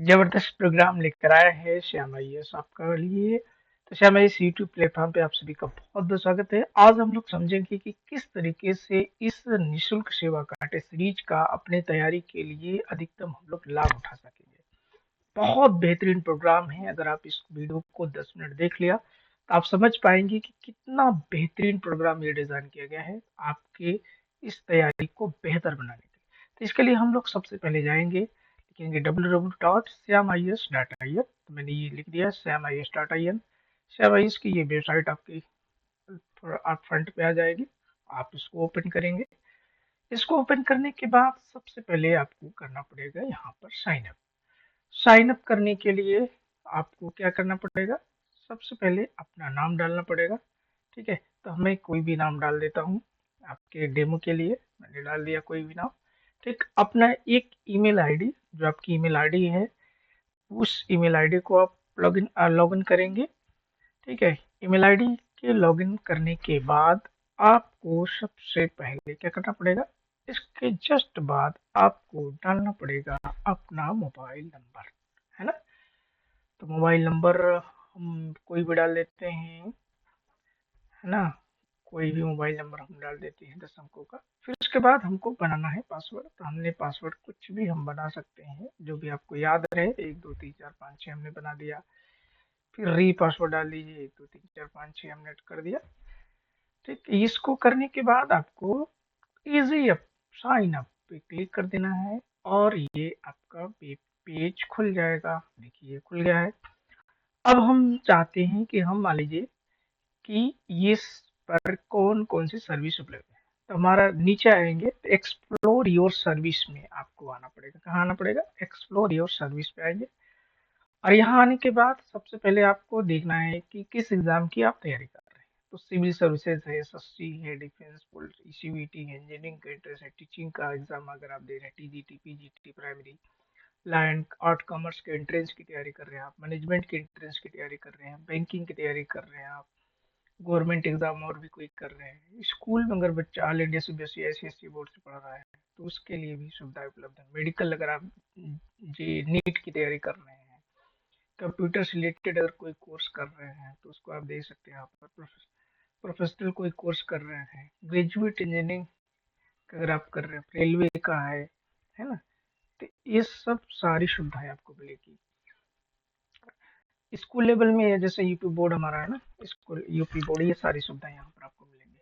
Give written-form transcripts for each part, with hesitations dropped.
जबरदस्त प्रोग्राम लेकर आया है श्याम आईएएस आपका लिए। तो श्याम आईएएस यूट्यूब प्लेटफॉर्म पे आप सभी का बहुत बहुत स्वागत है। आज हम लोग समझेंगे कि किस तरीके से इस निशुल्क सेवा का टेस्ट सीरीज का अपने तैयारी के लिए अधिकतम हम लोग लाभ उठा सकेंगे। बहुत बेहतरीन प्रोग्राम है। अगर आप इस वीडियो को 10 मिनट देख लिया तो आप समझ पाएंगे कि कितना बेहतरीन प्रोग्राम ये डिजाइन किया गया है आपके इस तैयारी को बेहतर बनाने के लिए। तो इसके लिए हम लोग सबसे पहले जाएंगे, लिखेंगे www.syamis.in। तो मैंने ये लिख दिया syamis.in। श्यामाइस की ये वेबसाइट आपकी आप फ्रंट पे आ जाएगी। आप इसको ओपन करेंगे। इसको ओपन करने के बाद सबसे पहले आपको करना पड़ेगा यहाँ पर साइन अप। साइन अप करने के लिए आपको क्या करना पड़ेगा? सबसे पहले अपना नाम डालना पड़ेगा। ठीक है, तो मैं कोई भी नाम डाल देता हूँ आपके डेमो के लिए। मैंने डाल दिया कोई भी नाम। ठीक, अपना एक ईमेल आईडी, जो आपकी ईमेल आईडी है, उस ईमेल आईडी को आप लॉगिन करेंगे। ठीक है, ईमेल आईडी के लॉगिन करने के बाद आपको सबसे पहले क्या करना पड़ेगा? इसके जस्ट बाद आपको डालना पड़ेगा अपना मोबाइल नंबर, है ना? तो मोबाइल नंबर हम कोई भी डाल देते हैं, है ना? कोई भी मोबाइल नंबर हम डाल देते हैं 10 अंकों का। फिर उसके बाद हमको बनाना है पासवर्ड। तो हमने पासवर्ड कुछ भी हम बना सकते हैं जो भी आपको याद रहे। 1 2 3 4 5 6 हमने बना दिया। फिर री पासवर्ड डाल दीजिए। 1 2 3 4 5 6 हमने कर दिया। ठीक, इसको करने के बाद आपको इजी अप साइन अप पे क्लिक कर देना है और ये आपका वेब पेज खुल जाएगा। देखिए खुल गया है। अब हम चाहते हैं कि हम मान लीजिए कि ये पर कौन कौन सी सर्विस उपलब्ध है। तो हमारा नीचे आएंगे तो एक्सप्लोर योर सर्विस में आपको आना पड़ेगा। कहाँ आना पड़ेगा? एक्सप्लोर योर सर्विस पे आएंगे। और यहाँ आने के बाद सबसे पहले आपको देखना है कि किस एग्जाम की आप तैयारी कर रहे हैं। तो सिविल सर्विसेज है, एसएससी है, डिफेंस, पुलिस, सीवीटी है, इंजीनियरिंग का इंटरेस्ट है, टीचिंग का एग्जाम अगर आप दे रहे हैं, TGT, PGT, primary, land, art, commerce के एंट्रेंस की तैयारी कर रहे हैं आप, मैनेजमेंट के एंट्रेंस की तैयारी कर रहे हैं, बैंकिंग की तैयारी कर रहे हैं आप, गवर्नमेंट एग्जाम और भी कोई कर रहे हैं, स्कूल में अगर बच्चा all India CBSE ICSE board से पढ़ रहा है तो उसके लिए भी सुविधा उपलब्ध है। मेडिकल अगर आप जी नीट की तैयारी कर रहे हैं, कंप्यूटर से रिलेटेड अगर कोई कोर्स कर रहे हैं तो उसको आप देख सकते हैं। यहाँ पर प्रोफेशनल कोई कोर्स कर रहे हैं, ग्रेजुएट इंजीनियरिंग अगर आप कर रहे हैं, रेलवे का है ना? तो ये सब सारी सुविधाएं आपको मिलेगी। स्कूल लेवल में जैसे यूपी बोर्ड हमारा है ना, स्कूल यूपी बोर्ड, ये सारी सुविधाएं यहाँ पर आपको मिलेंगी।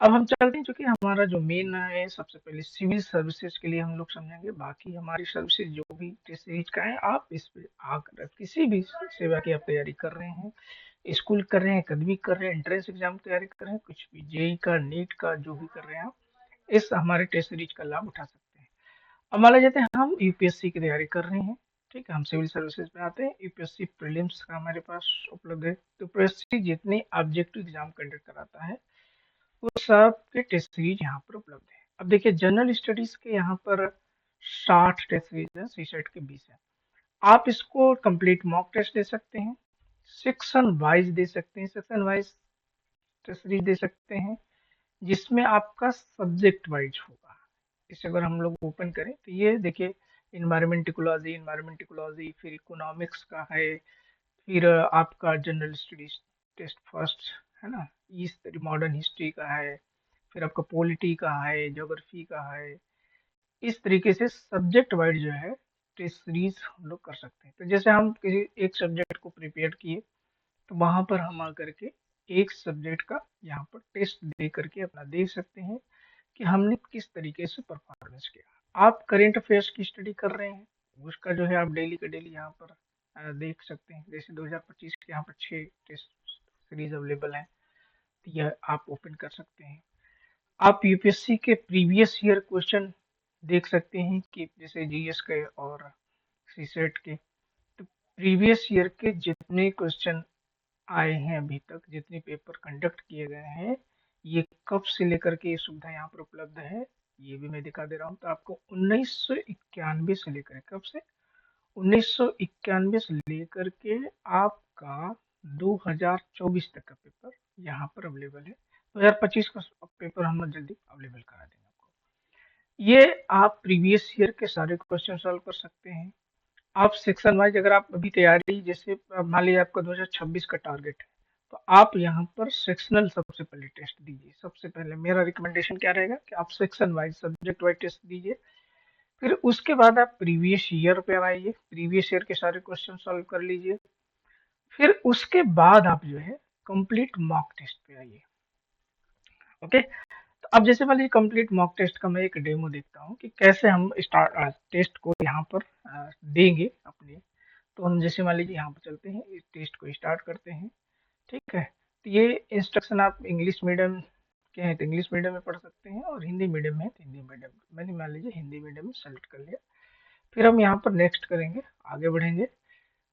अब हम चलते हैं, क्योंकि हमारा जो मेन है सबसे पहले सिविल सर्विसेज के लिए हम लोग समझेंगे। बाकी हमारी सर्विसेज जो भी जिस एज का है, आप इस पे आकर किसी भी सेवा की आप तैयारी कर रहे हैं, स्कूल कर रहे हैं, अकादमिक कर रहे हैं, एंट्रेंस एग्जाम तैयारी कर रहे हैं, कुछ भी जेई का, नीट का, जो भी कर रहे हैं आप, इस हमारे टेस्ट सीरीज का लाभ उठा सकते हैं। अब मान लीजिए हम यूपीएससी की तैयारी कर रहे हैं। ठीक है, हम सिविल सर्विसेज में आते हैं। यूपीएससी प्रीलिम्स का हमारे पास उपलब्ध है। तो यूपीएससी जितने ऑब्जेक्टिव एग्जाम कंडक्ट कराता है वो सब के टेस्ट सीरीज यहाँ पर उपलब्ध है। अब देखिए जनरल स्टडीज के यहाँ पर 60 टेस्ट सीरीज है, सीसेट के 20 है। आप इसको कंप्लीट मॉक टेस्ट दे सकते हैं, सेक्शन वाइज दे सकते हैं, सेक्शन वाइज टेस्ट सीरीज दे सकते हैं, जिसमें आपका सब्जेक्ट वाइज होगा। इसे अगर हम लोग ओपन करें तो ये देखिए, इन्वायरमेंट इकोलॉजी, फिर इकोनॉमिक्स का है, फिर आपका जनरल स्टडीज टेस्ट फर्स्ट, है ना? इस मॉडर्न हिस्ट्री का है, फिर आपका पॉलिटी का है, ज्योग्राफी का है। इस तरीके से सब्जेक्ट वाइज जो है टेस्ट सीरीज हम लोग कर सकते हैं। तो जैसे हम किसी एक सब्जेक्ट को प्रिपेयर किए तो वहां पर हम आकर के एक सब्जेक्ट का यहाँ पर टेस्ट दे करके अपना देख सकते हैं कि हमने किस तरीके से परफॉर्मेंस किया। आप करेंट अफेयर्स की स्टडी कर रहे हैं, उसका जो है आप डेली का डेली यहाँ पर देख सकते हैं। जैसे 2025 के यहाँ पर 6 टेस्ट सीरीज अवेलेबल हैं, तो यह आप ओपन कर सकते हैं। आप यूपीएससी के प्रीवियस ईयर क्वेश्चन देख सकते हैं कि जैसे जीएस के और सीसेट के, तो प्रीवियस ईयर के जितने क्वेश्चन आए हैं अभी तक, जितने पेपर कंडक्ट किए गए हैं, ये कब से लेकर के ये सुविधा यहाँ पर उपलब्ध है, ये भी मैं दिखा दे रहा हूँ। तो आपको 1991 से लेकर, कब से? 1991 से लेकर के आपका 2024 तक का पेपर यहाँ पर अवेलेबल है। 2025 का पेपर हम जल्दी अवेलेबल करा देंगे आपको। ये आप प्रीवियस ईयर के सारे क्वेश्चन सॉल्व कर सकते हैं। आप सेक्शन वाइज अगर आप अभी तैयारी जैसे मान लीजिए आपका 2026 का टारगेट है, तो आप यहाँ पर सेक्शनल सबसे पहले टेस्ट दीजिए। सबसे पहले मेरा रिकमेंडेशन क्या रहेगा कि आप section wise subject wise test दीजिए। फिर उसके बाद आप प्रीवियस ईयर पे आइए, प्रीवियस ईयर के सारे क्वेश्चन सॉल्व कर लीजिए। फिर उसके बाद आप जो है कंप्लीट मॉक टेस्ट पे आइए। ओके, तो अब जैसे मान लीजिए कंप्लीट मॉक टेस्ट का मैं एक डेमो देखता हूँ कि कैसे हम स्टार्ट टेस्ट को यहाँ पर देंगे अपने। तो हम जैसे मान लीजिए यहाँ पर चलते हैं, इस टेस्ट को स्टार्ट करते हैं। ठीक है, तो ये इंस्ट्रक्शन आप इंग्लिश मीडियम के हैं तो इंग्लिश मीडियम में पढ़ सकते हैं, और हिंदी मीडियम में है तो हिंदी मीडियम। मैंने मान लीजिए हिंदी मीडियम में सेलेक्ट कर लिया। फिर हम यहाँ पर नेक्स्ट करेंगे, आगे बढ़ेंगे।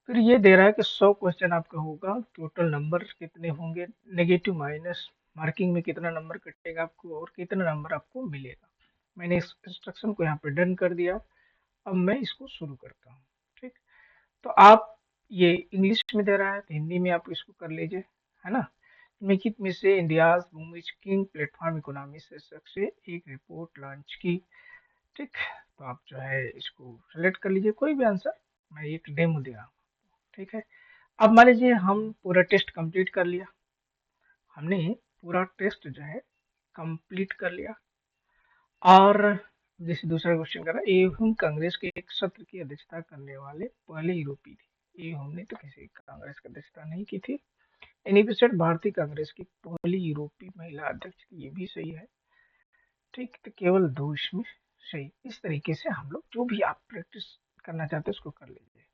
फिर ये दे रहा है कि 100 क्वेश्चन आपका होगा, टोटल नंबर कितने होंगे, नेगेटिव माइनस मार्किंग में कितना नंबर कटेगा आपको और कितना नंबर आपको मिलेगा। मैंने इस इंस्ट्रक्शन को यहाँ पे डन कर दिया। अब मैं इसको शुरू करता हूँ। ठीक, तो आप ये इंग्लिश में दे रहा है तो हिंदी में आप इसको कर लीजिए, है ना। मेक इट में से India's movies king platform economy शीर्षक से एक रिपोर्ट लॉन्च की। ठीक, तो आप जो है इसको सेलेक्ट कर लीजिए कोई भी आंसर। मैं एक डेमो दे रहा हूँ। ठीक है, अब मान लीजिए हम पूरा टेस्ट कंप्लीट कर लिया। हमने पूरा टेस्ट जो है कंप्लीट कर लिया, और जैसे दूसरा क्वेश्चन करा, एवं कांग्रेस के एक सत्र की अध्यक्षता करने वाले पहले यूरोपीय थे। ये हमने तो किसी कांग्रेस की अध्यक्षता नहीं की थी। एनीपिसेट भारतीय कांग्रेस की पहली यूरोपीय महिला अध्यक्ष थी, ये भी सही है। ठीक, तो केवल दो इसमें सही। इस तरीके से हम लोग जो भी आप प्रैक्टिस करना चाहते हैं उसको कर लीजिए।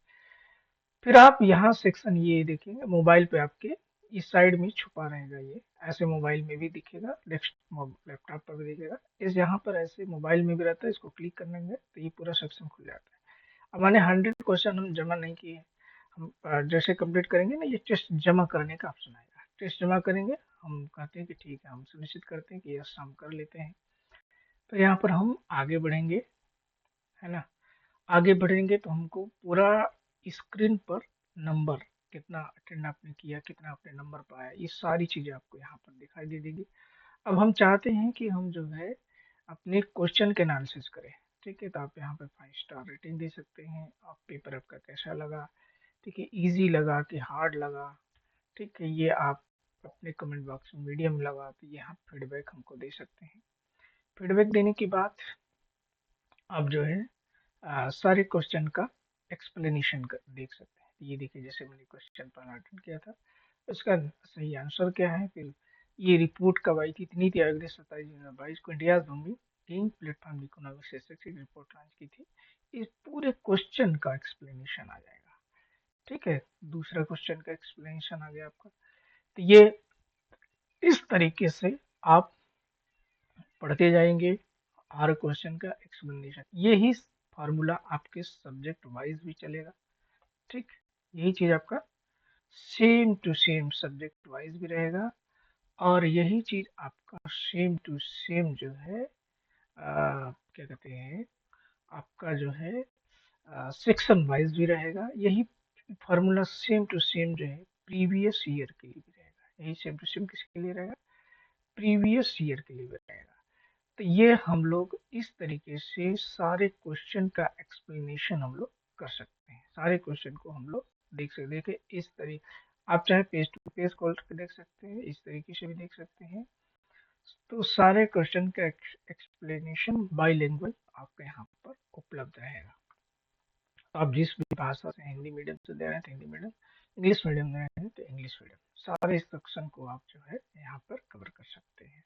फिर आप यहाँ सेक्शन ये देखेंगे मोबाइल पे आपके इस साइड में छुपा रहेगा, ये ऐसे मोबाइल में भी दिखेगा, डेस्कटॉप लैपटॉप पर भी दिखेगा, इस यहाँ पर ऐसे मोबाइल में भी रहता है। इसको क्लिक करने में तो ये पूरा सेक्शन खुल जाता है। अब मैंने 100 क्वेश्चन हम जमा नहीं किए। हम जैसे कंप्लीट करेंगे ना, ये टेस्ट जमा करने का ऑप्शन आएगा, टेस्ट जमा करेंगे। हम कहते हैं कि ठीक है, हम सुनिश्चित करते हैं कि यस हम कर लेते हैं। तो यहाँ पर हम आगे बढ़ेंगे, है ना। आगे बढ़ेंगे तो हमको पूरा स्क्रीन पर नंबर, कितना अटेंड आपने किया, कितना आपने नंबर पाया, ये सारी चीजें आपको यहाँ पर दिखाई दे देगी। अब हम चाहते हैं कि हम जो है अपने क्वेश्चन के एनालिसिस करें। ठीक है, तो आप यहाँ पे 5 स्टार रेटिंग दे सकते हैं। आप पेपर आपका कैसा लगा, ठीक है, इजी लगा कि हार्ड लगा, ठीक है, ये आप अपने कमेंट बॉक्स में मीडियम लगा तो ये आप फीडबैक हमको दे सकते हैं। फीडबैक देने के बाद आप जो है सारे क्वेश्चन का एक्सप्लेनेशन देख सकते हैं। ये देखिए, जैसे मैंने क्वेश्चन पहला अटेंड किया था, इसका सही आंसर क्या है। फिर ये रिपोर्ट कब आई थी, इतनी थी अगले 27 जनवरी 2022 को इंडिया भूमि किंग प्लेटफॉर्म इकोनॉमिक शीर्षक से रिपोर्ट लॉन्च की थी। इस पूरे क्वेश्चन का एक्सप्लेनेशन आ जाएगा। ठीक है, दूसरा क्वेश्चन का एक्सप्लेनेशन आ गया आपका। तो ये इस तरीके से आप पढ़ते जाएंगे, हर क्वेश्चन का एक्सप्लेनेशन। यही फार्मूला आपके सब्जेक्ट वाइज भी चलेगा। ठीक, यही चीज आपका same to same subject wise भी रहेगा, और यही चीज आपका सेम टू सेम जो है क्या कहते हैं, आपका जो है सेक्शन वाइज भी रहेगा। यही फार्मूला सेम टू सेम जो है प्रीवियस ईयर के लिए भी रहेगा। यही सेम टू सेम किसके लिए रहेगा, प्रीवियस ईयर के लिए भी रहेगा। तो ये हम लोग इस तरीके से सारे क्वेश्चन का एक्सप्लेनेशन हम लोग कर सकते हैं। सारे क्वेश्चन को हम लोग देख सकते, देखे इस तरीके आप चाहे पेज टू पेज खोल के देख सकते हैं, इस तरीके से भी देख सकते हैं। तो सारे क्वेश्चन का एक्सप्लेनेशन बाईलिंगुअल आपके यहाँ पर उपलब्ध रहेगा। तो आप जिस भी भाषा से, हिंदी मीडियम से दे रहे हैं तो हिंदी मीडियम, इंग्लिश मीडियम दे रहे हैं तो इंग्लिश मीडियम, सारे इंस्ट्रक्शन को आप जो है यहाँ पर कवर कर सकते हैं।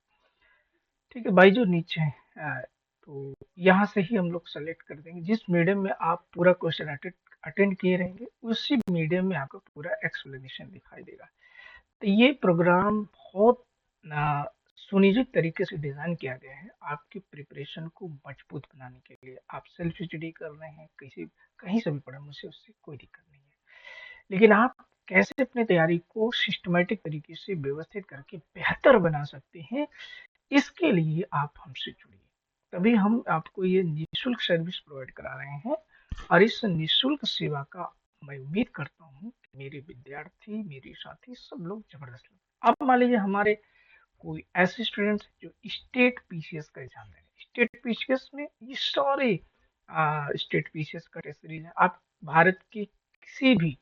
ठीक है भाई, जो नीचे है तो यहाँ से ही हम लोग सेलेक्ट कर देंगे जिस मीडियम में आप पूरा क्वेश्चन अटेंड किए रहेंगे, उसी मीडियम में आपको पूरा एक्सप्लेनेशन दिखाई देगा। तो ये प्रोग्राम बहुत सुनियोजित तरीके से डिजाइन किया गया है आपकी प्रिपरेशन को मजबूत बनाने के लिए। आप सेल्फ स्टडी कर रहे हैं, किसी कहीं से भी पढ़े, मुझसे उससे कोई दिक्कत नहीं है। लेकिन आप कैसे अपनी तैयारी को सिस्टमेटिक तरीके से व्यवस्थित करके बेहतर बना सकते हैं, इसके लिए आप हमसे जुड़िए। तभी हम आपको ये निःशुल्क सर्विस प्रोवाइड करा रहे हैं, और इस निःशुल्क सेवा का मैं उम्मीद करता हूँ कि मेरे विद्यार्थी, मेरे साथी सब लोग जबरदस्त लगे। अब मान लीजिए हमारे कोई ऐसे स्टूडेंट्स जो स्टेट पीसीएस का एग्जाम दे रहे हैं, स्टेट पीसीएस में ये सारे स्टेट पीसीएस का टेस्ट सीरीज है। आप भारत के किसी भी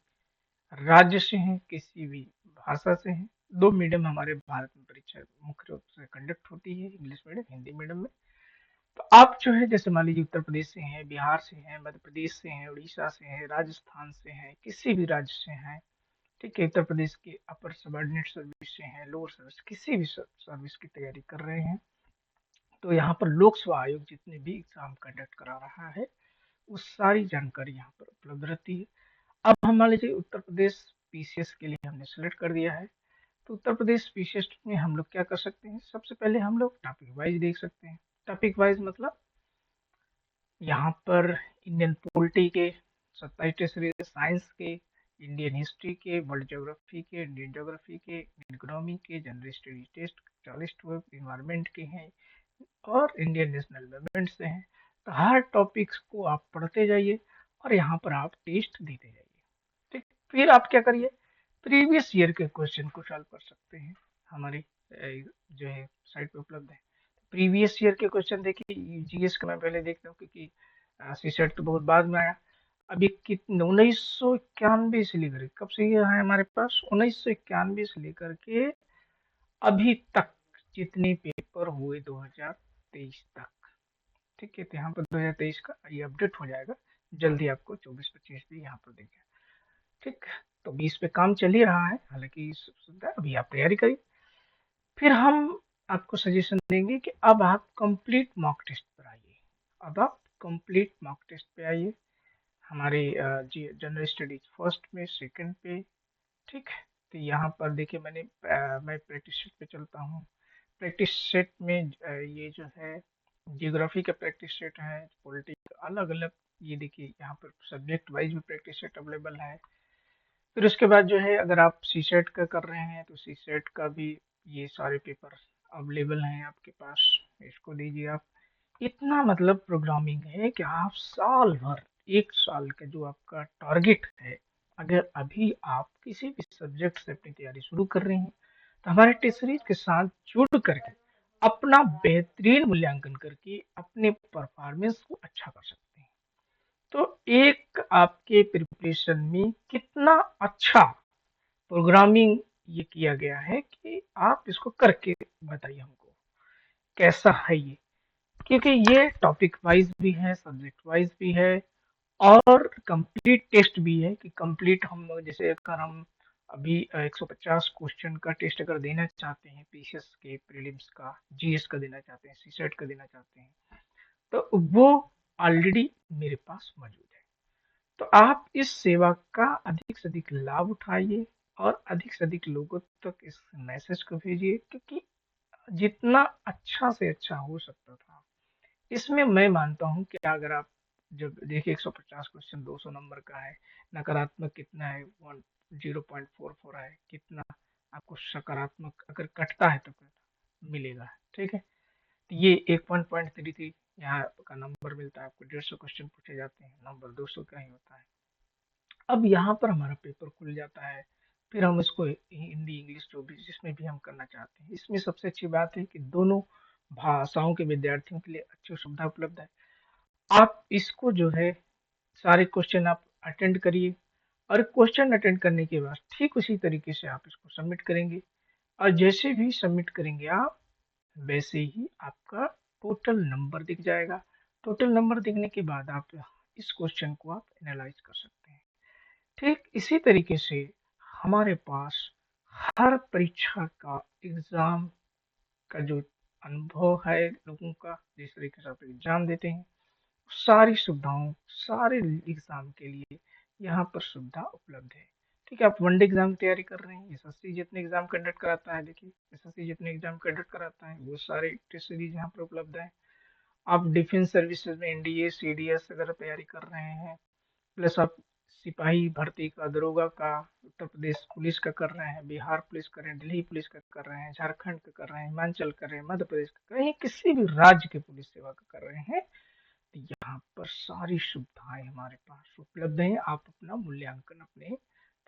राज्य से हैं, किसी भी भाषा से हैं। दो मीडियम हमारे भारत में परीक्षा मुख्य रूप से कंडक्ट होती है, इंग्लिश मीडियम, हिंदी मीडियम में। तो आप जो है जैसे मान लीजिए उत्तर प्रदेश से हैं, बिहार से हैं, मध्य प्रदेश से हैं, उड़ीसा से हैं, राजस्थान से हैं, किसी भी राज्य से हैं, ठीक है, उत्तर प्रदेश के अपर सबऑर्डिनेट सर्विस से हैं, लोअर सर्विस, किसी भी सर्विस की तैयारी कर रहे हैं, तो यहाँ पर लोक सेवा आयोग जितने भी एग्जाम कंडक्ट करा रहा है वो सारी जानकारी यहाँ पर उपलब्ध रहती है। अब हम मान लीजिए उत्तर प्रदेश पीसीएस के लिए हमने सेलेक्ट कर दिया है, तो उत्तर प्रदेश पीसीएस में हम लोग क्या कर सकते हैं, सबसे पहले हम लोग टॉपिक वाइज देख सकते हैं। टॉपिक वाइज मतलब यहाँ पर इंडियन पॉलिटी के 27 टेस्ट रहे, साइंस के, इंडियन हिस्ट्री के, वर्ल्ड ज्योग्राफी के, इंडियन ज्योग्राफी के, इकोनॉमी के, जनरल स्टडी टेस्ट 40 इन्वायरमेंट के हैं और इंडियन नेशनल मूवमेंट से हैं। तो हर टॉपिक्स को आप पढ़ते जाइए और यहाँ पर आप टेस्ट देते जाइए। ठीक, फिर आप क्या करिए, प्रीवियस ईयर के क्वेश्चन को सॉल्व कर सकते हैं, हमारी जो है साइट पे उपलब्ध है। प्रीवियस ईयर के क्वेश्चन देखिए, जीएस का मैं पहले देखता हूँ क्योंकि सीसेट तो बहुत बाद में आया। अभी कितने 1991 से लेकर, कब से ये है हमारे पास, 1991 से लेकर के अभी तक जितने पेपर हुए 2023 तक, ठीक है, तो यहाँ पर 2023 का ये अपडेट हो जाएगा जल्दी, आपको 24-25 भी यहाँ पर देंगे। ठीक, तो 20 पे काम चल ही रहा है, हालांकि सुविधा अभी आप तैयारी करिए। फिर हम आपको सजेशन देंगे कि अब आप कंप्लीट मॉक टेस्ट पर आइए। अब आप कंप्लीट मॉक टेस्ट पे आइए, हमारे जी जनरल स्टडीज फर्स्ट में, सेकंड पे, ठीक है। तो यहाँ पर देखिए मैं प्रैक्टिस सेट पे चलता हूँ। प्रैक्टिस सेट में ये जो है जियोग्राफी का प्रैक्टिस सेट है, पॉलिटिक्स अलग अलग, ये देखिए यहाँ पर सब्जेक्ट वाइज भी प्रैक्टिस सेट अवेलेबल है। फिर उसके बाद जो है अगर आप सी सेट का कर रहे हैं तो सी सेट का भी ये सारे पेपर अवेलेबल हैं आपके पास, इसको दीजिए आप। इतना मतलब प्रोग्रामिंग है कि आप साल भर, एक साल का जो आपका टारगेट है, अगर अभी आप किसी भी सब्जेक्ट से अपनी तैयारी शुरू कर रहे हैं तो हमारे टेस्ट सीरीज के साथ जुड़ करके अपना बेहतरीन मूल्यांकन करके अपने परफॉर्मेंस को अच्छा कर सकते हैं। तो एक आपके प्रिपरेशन में कितना अच्छा प्रोग्रामिंग ये किया गया है कि आप इसको करके बताइए हमको कैसा है ये, क्योंकि ये टॉपिक वाइज भी है, सब्जेक्ट वाइज भी है और कंप्लीट टेस्ट भी है कि कंप्लीट हम जैसे अगर हम अभी 150 क्वेश्चन का टेस्ट अगर देना चाहते हैं, पीसीएस के प्रीलिम्स का, जीएस का देना चाहते हैं, सीसेट का देना चाहते हैं, तो वो ऑलरेडी मेरे पास मौजूद है। तो आप इस सेवा का अधिक से अधिक लाभ उठाइए और अधिक से अधिक लोगों तक इस मैसेज को भेजिए, क्योंकि जितना अच्छा से अच्छा हो सकता था इसमें मैं मानता हूँ कि अगर आप जब देखिए 150 क्वेश्चन 200 नंबर का है, नकारात्मक कितना है 0.44 है, कितना आपको सकारात्मक अगर कटता है तो मिलेगा, ठीक है। तो ये 1.33 यहाँ का नंबर मिलता है आपको, 150 क्वेश्चन पूछे जाते हैं, नंबर 200 का ही होता है। अब यहाँ पर हमारा पेपर खुल जाता है, फिर हम इसको हिंदी इंग्लिश जो भी जिसमें भी हम करना चाहते हैं। इसमें सबसे अच्छी बात है कि दोनों भाषाओं के विद्यार्थियों के लिए अच्छी सुविधा उपलब्ध है। आप इसको जो है सारे क्वेश्चन आप अटेंड करिए और क्वेश्चन अटेंड करने के बाद ठीक उसी तरीके से आप इसको सबमिट करेंगे और जैसे भी सबमिट करेंगे आप वैसे ही आपका टोटल नंबर दिख जाएगा। टोटल नंबर दिखने के बाद आप इस क्वेश्चन को आप एनालाइज कर सकते हैं। ठीक इसी तरीके से हमारे पास हर परीक्षा का एग्जाम का जो अनुभव है लोगों का, जिस तरीके से आप एग्जाम देते हैं, सारी सुविधाओं, सारे एग्जाम के लिए यहाँ पर सुविधा उपलब्ध है। ठीक है, आप वनडे एग्जाम की तैयारी कर रहे हैं, एसएससी जितने एग्जाम कंडक्ट कराता है, देखिए एसएससी जितने एग्जाम कंडक्ट कराता है वो सारे टेस्ट सीरीज यहाँ पर उपलब्ध है। आप डिफेंस सर्विसेज में एनडीए सीडीएस अगर तैयारी कर रहे हैं, प्लस आप सिपाही भर्ती का, दरोगा का, उत्तर प्रदेश पुलिस का कर रहे हैं, बिहार पुलिस कर रहे हैं, दिल्ली पुलिस का कर रहे हैं, झारखंड का कर रहे हैं, हिमाचल कर रहे हैं, मध्य प्रदेश का कर रहे हैं, किसी भी राज्य के पुलिस सेवा का कर रहे हैं, तो यहाँ पर सारी सुविधाएं हमारे पास उपलब्ध हैं। आप अपना मूल्यांकन अपने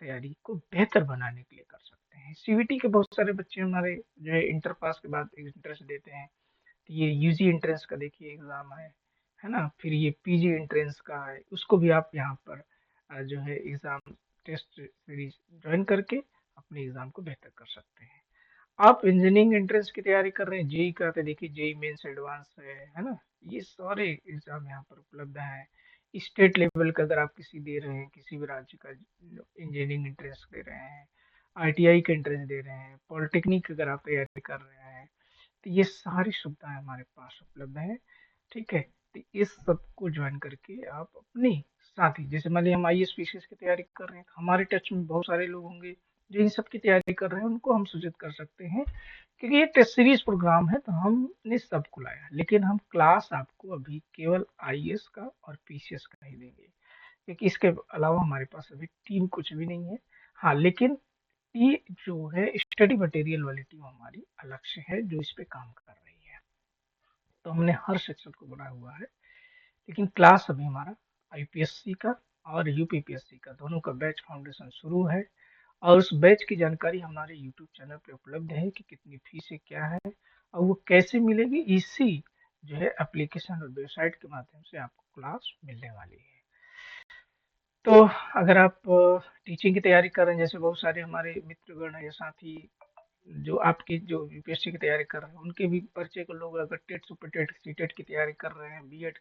तैयारी को बेहतर बनाने के लिए कर सकते हैं। सीवीटी के बहुत सारे बच्चे हमारे जो है इंटर पास के बाद इंट्रेंस देते हैं, तो ये यूजी एंट्रेंस का देखिए एग्जाम है ना, फिर ये पीजी एंट्रेंस का है, उसको भी आप यहाँ पर जो है एग्ज़ाम टेस्ट सीरीज ज्वाइन करके अपने एग्ज़ाम को बेहतर कर सकते हैं। आप इंजीनियरिंग एंट्रेंस की तैयारी कर रहे हैं, जेई का, तो देखिए जेई मेंस एडवांस है ना? ये सारे एग्जाम यहाँ पर उपलब्ध हैं। स्टेट लेवल का अगर आप किसी दे रहे हैं, किसी भी राज्य का इंजीनियरिंग एंट्रेंस दे रहे हैं, आईटीआई का एंट्रेंस दे रहे हैं, पॉलिटेक्निक अगर आप तैयारी कर रहे हैं, तो ये सारी सुविधाएं हमारे पास उपलब्ध है। ठीक है, तो इस सब को ज्वाइन करके आप अपनी साथ ही, जैसे मान लीजिए हम आईएएस पीसीएस की तैयारी कर रहे हैं, तो हमारे टच में बहुत सारे लोग होंगे जो इन सब की तैयारी कर रहे हैं, उनको हम सूचित कर सकते हैं। क्योंकि ये टेस्ट सीरीज प्रोग्राम है तो हमने सबको लाया, लेकिन हम क्लास आपको अभी केवल आईएएस का और पीसीएस का ही देंगे, क्योंकि इसके अलावा हमारे पास अभी टीम कुछ भी नहीं है। हाँ, लेकिन ये जो है स्टडी मटेरियल वाली टीम हमारी अलग से है जो इस पे काम कर रही है। तो हमने हर सेक्शन को बनाया हुआ है, लेकिन क्लास अभी हमारा आईपीएससी का और यूपीपीएससी का दोनों का बैच फाउंडेशन शुरू है। और उस बैच की जानकारी हमारे यूट्यूब चैनल पे उपलब्ध है कि कितनी फीस है, क्या है, और वो कैसे मिलेगी। इसी जो है एप्लीकेशन और वेबसाइट के माध्यम से आपको क्लास मिलने वाली है। तो अगर आप टीचिंग की तैयारी कर रहे हैं, जैसे बहुत सारे हमारे मित्रगण या साथी जो आपकी जो यूपीएससी की तैयारी कर रहे हैं, उनके भी परिचय के लोग अगर टेट सुपर टेट सीटेट की तैयारी कर रहे हैं, बीएड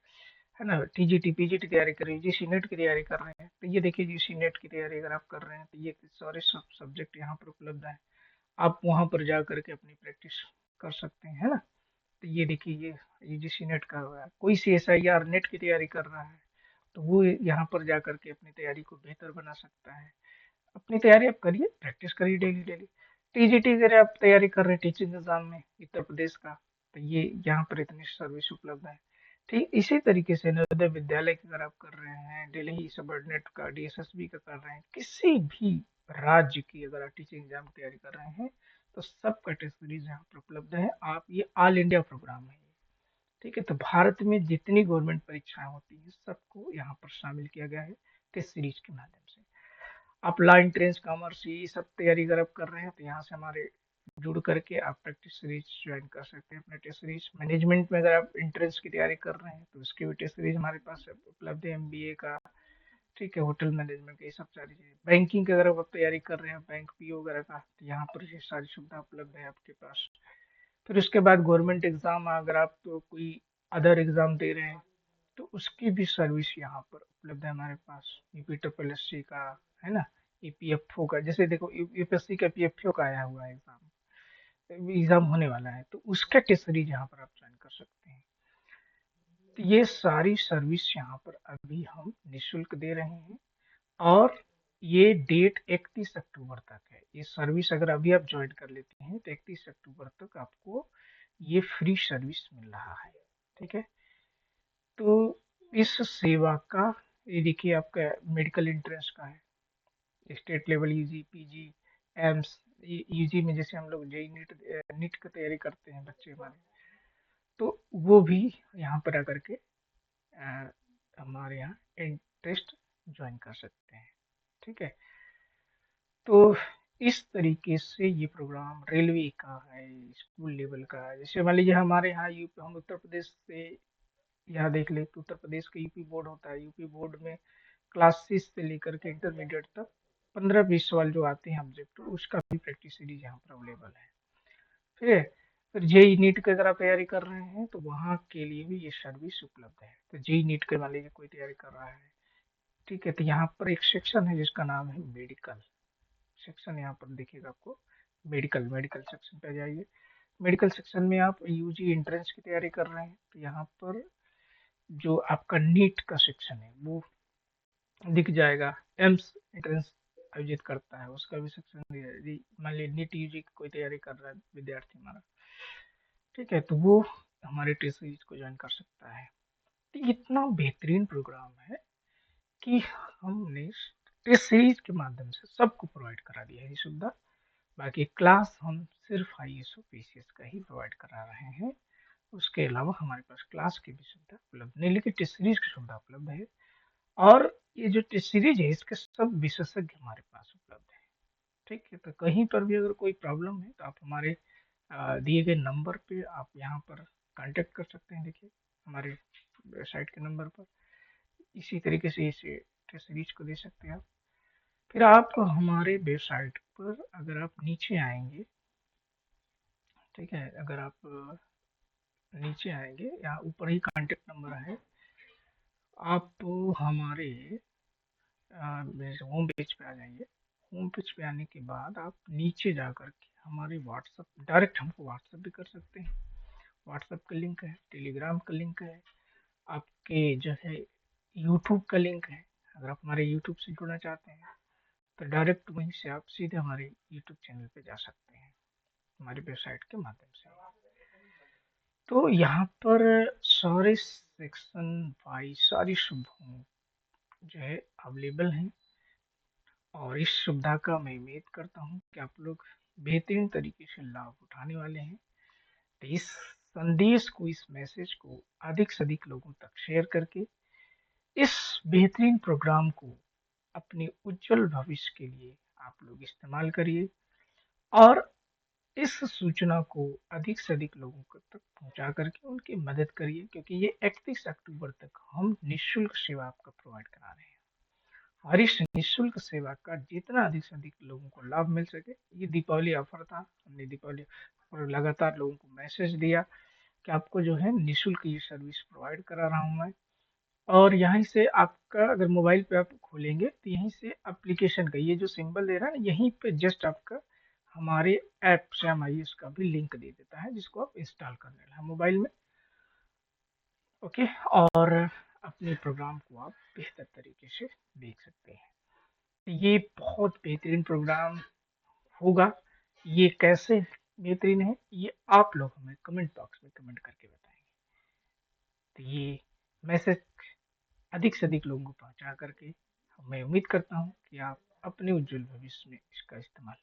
है ना, टीजीटी पीजीटी की तैयारी कर रहे हैं, यूजीसी नेट की तैयारी कर रहे हैं, तो ये देखिए यूजीसी नेट की तैयारी अगर आप कर रहे हैं तो ये सारे सब सब्जेक्ट यहाँ पर उपलब्ध हैं। आप वहाँ पर जा करके अपनी प्रैक्टिस कर सकते हैं, है ना? तो ये देखिए, ये यूजीसी नेट का हुआ है। कोई सीएसआईआर नेट की तैयारी कर रहा है तो वो यहाँ पर जा करके अपनी तैयारी को बेहतर बना सकता है। अपनी तैयारी आप करिए, प्रैक्टिस करिए डेली डेली। टीजीटी अगर आप तैयारी कर रहे हैं टीचिंग एग्जाम में उत्तर प्रदेश का, तो ये यहाँ पर इतनी सर्विस उपलब्ध है। ठीक इसी तरीके से नवोदय विद्यालय की अगर आप कर रहे हैं, दिल्ली सबऑर्डिनेट का, डीएसएसबी का कर रहे हैं, किसी भी राज्य की अगर आप टीचिंग एग्जाम की तैयारी कर रहे हैं, तो सब कैटेगरीज यहाँ पर उपलब्ध है। आप ये ऑल इंडिया प्रोग्राम है। ठीक है, तो भारत में जितनी गवर्नमेंट परीक्षाएं होती हैं सबको यहाँ पर शामिल किया गया है टेस्ट सीरीज के माध्यम से। आप लॉ एंट्रेंस कॉमर्स ये सब तैयारी अगर आप कर रहे हैं, तो यहाँ से हमारे जुड़ करके आप प्रैक्टिस सीरीज ज्वाइन कर सकते हैं। अपने टेस्ट सीरीज मैनेजमेंट में अगर आप एंट्रेंस की तैयारी कर रहे हैं तो उसकी भी टेस्ट सीरीज हमारे पास उपलब्ध है, एमबीए का। ठीक है, होटल मैनेजमेंट का, ये सब सारी चीजें। बैंकिंग की अगर आप तैयारी कर रहे हैं, बैंक पीओ वगैरह का, तो यहाँ पर ये सारी सुविधा उपलब्ध है आपके पास। फिर उसके बाद गवर्नमेंट एग्जाम अगर आप तो कोई अदर एग्जाम दे रहे हैं, तो उसकी भी सर्विस यहाँ पर उपलब्ध है हमारे पास। यूपी ट्रिपल एस सी का, है ना, ईपीएफओ का, जैसे देखो यूपीएससी का पीएफओ का आया हुआ है एग्जाम, एग्जाम होने वाला है, तो उसका टेस्ट सीरीज यहाँ पर आप ज्वाइन कर सकते हैं। तो ये सारी सर्विस यहाँ पर अभी हम निःशुल्क दे रहे हैं। और ये डेट 31 अक्टूबर तक है। ये सर्विस अगर अभी आप ज्वाइन कर लेते हैं तो 31 अक्टूबर तक आपको ये फ्री सर्विस मिल रहा है। ठीक है, तो इस सेवा का, ये देखिए आपका मेडिकल एंट्रेंस का है, state level UG PG AIIMS. UG में जैसे हम लोग जेई नीट नीट की तैयारी करते हैं बच्चे हमारे, तो वो भी यहाँ पर आकर के हमारे यहाँ इंटरेस्ट ज्वाइन कर सकते हैं। ठीक है, तो इस तरीके से ये प्रोग्राम रेलवे का है, स्कूल लेवल का है। जैसे मान लीजिए हमारे यहाँ यूपी, हम उत्तर प्रदेश से यहाँ देख ले तो उत्तर प्रदेश का यूपी बोर्ड होता है। यूपी बोर्ड में क्लास 6 से लेकर के इंटरमीडिएट तक 15-20 सवाल जो आते हैं ऑब्जेक्टिव, उसका भी प्रैक्टिस सीरीज यहाँ पर अवेलेबल है। ठीक है, फिर जेई नीट की अगर आप तैयारी कर रहे हैं तो वहाँ के लिए भी ये सर्विस उपलब्ध है। तो जेई नीट के मान लीजिए कोई तैयारी कर रहा है, ठीक है, तो यहाँ पर एक सेक्शन है जिसका नाम है मेडिकल सेक्शन। यहाँ पर देखिएगा आपको मेडिकल, मेडिकल सेक्शन पे आ जाइए। मेडिकल सेक्शन में आप यूजी एंट्रेंस की तैयारी कर रहे हैं, तो यहाँ पर जो आपका नीट का सेक्शन है वो दिख जाएगा। एम्स एंट्रेंस आयोजित करता है, उसका भी सेक्शन मान लीजिए नीट यूजी की कोई तैयारी कर रहा है विद्यार्थी हमारा, ठीक है, तो वो हमारे टेस्ट सीरीज को ज्वाइन कर सकता है। तो इतना बेहतरीन प्रोग्राम है कि हमने टेस्ट सीरीज के माध्यम से सबको प्रोवाइड करा दिया है ये सुविधा। बाकी क्लास हम सिर्फ आईएएस और पीसीएस का ही प्रोवाइड करा रहे हैं। उसके अलावा हमारे पास क्लास की भी सुविधा उपलब्ध नहीं, लेकिन टेस्ट सीरीज की सुविधा उपलब्ध है। और ये जो टेस्ट सीरीज है इसके सब विशेषज्ञ हमारे पास उपलब्ध है। ठीक है, तो कहीं पर भी अगर कोई प्रॉब्लम है तो आप हमारे दिए गए नंबर पे आप यहाँ पर कांटेक्ट कर सकते हैं। देखिए हमारे वेबसाइट के नंबर पर। इसी तरीके से इसे के सीरीज को दे सकते हैं आप। फिर आप हमारे वेबसाइट पर अगर आप नीचे आएंगे, ठीक है, अगर आप नीचे आएंगे, यहाँ ऊपर ही कांटेक्ट नंबर है, आप हमारे होम पेज पे आ जाइए। होम पेज पे आने के बाद आप नीचे जा कर के हमारे व्हाट्सअप, डायरेक्ट हमको व्हाट्सअप भी कर सकते हैं। व्हाट्सअप का लिंक है, टेलीग्राम का लिंक है, आपके जो है यूट्यूब का लिंक है। अगर आप हमारे यूट्यूब से जुड़ना चाहते हैं तो डायरेक्ट वहीं से आप सीधे हमारे यूट्यूब चैनल पे जा सकते हैं, हमारी वेबसाइट के माध्यम से। तो यहाँ पर सारे सेक्शन वाइज सारी सुविधाएं जो है अवेलेबल हैं, और इस सुविधा का मैं उम्मीद करता हूँ कि आप लोग बेहतरीन तरीके से लाभ उठाने वाले हैं। तो इस संदेश को, इस मैसेज को अधिक से अधिक लोगों तक शेयर करके इस बेहतरीन प्रोग्राम को अपने उज्जवल भविष्य के लिए आप लोग इस्तेमाल करिए, और इस सूचना को अधिक से अधिक लोगों तक पहुंचा करके उनकी मदद करिए, क्योंकि ये 31 अक्टूबर तक हम निःशुल्क सेवा आपको प्रोवाइड करा रहे हैं। और इस निःशुल्क सेवा का जितना अधिक से अधिक लोगों को लाभ मिल सके, ये दीपावली ऑफर था, हमने दीपावली और लगातार लोगों को मैसेज दिया कि आपको जो है निःशुल्क ये सर्विस प्रोवाइड करा रहा हूँ मैं। और यहीं से आपका अगर मोबाइल पे आप खोलेंगे तो यहीं से एप्लीकेशन का ये जो सिंबल दे रहा है ना, यहीं पे जस्ट आपका हमारे ऐप श्याम आईएएस का भी लिंक दे देता है, जिसको आप इंस्टॉल कर लेना मोबाइल में। ओके, और अपने प्रोग्राम को आप बेहतर तरीके से देख सकते हैं। ये बहुत बेहतरीन प्रोग्राम होगा। ये कैसे बेहतरीन है, ये आप लोग हमें कमेंट बॉक्स में कमेंट करके बताएंगे। तो ये मैसेज अधिक से अधिक लोगों को पहुंचा करके मैं उम्मीद करता हूँ कि आप अपने उज्जवल भविष्य में इसका इस्तेमाल